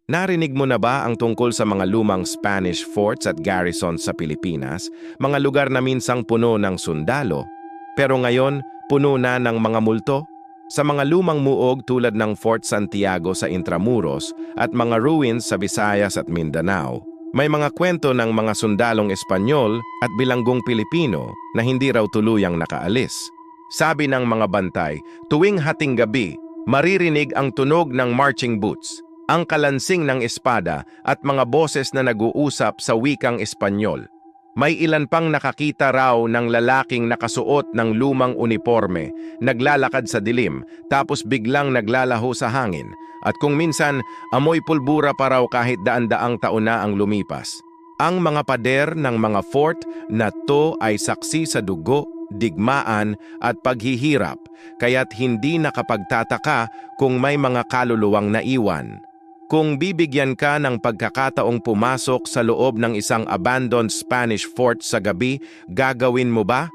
Narinig mo na ba ang tungkol sa mga lumang Spanish forts at garrisons sa Pilipinas, mga lugar na minsang puno ng sundalo, pero ngayon puno na ng mga multo? Sa mga lumang muog tulad ng Fort Santiago sa Intramuros at mga ruins sa Visayas at Mindanao, may mga kwento ng mga sundalong Espanyol at bilanggong Pilipino na hindi raw tuluyang nakaalis. Sabi ng mga bantay, tuwing hating gabi, maririnig ang tunog ng marching boots, ang kalansing ng espada at mga boses na nag-uusap sa wikang Espanyol. May ilan pang nakakita raw ng lalaking nakasuot ng lumang uniforme, naglalakad sa dilim, tapos biglang naglalaho sa hangin, at kung minsan, amoy pulbura pa raw kahit daan-daang taon na ang lumipas. Ang mga pader ng mga fort na to ay saksi sa dugo, digmaan at paghihirap, kaya't hindi nakapagtataka kung may mga kaluluwang naiwan. Kung bibigyan ka ng pagkakataong pumasok sa loob ng isang abandoned Spanish fort sa gabi, gagawin mo ba?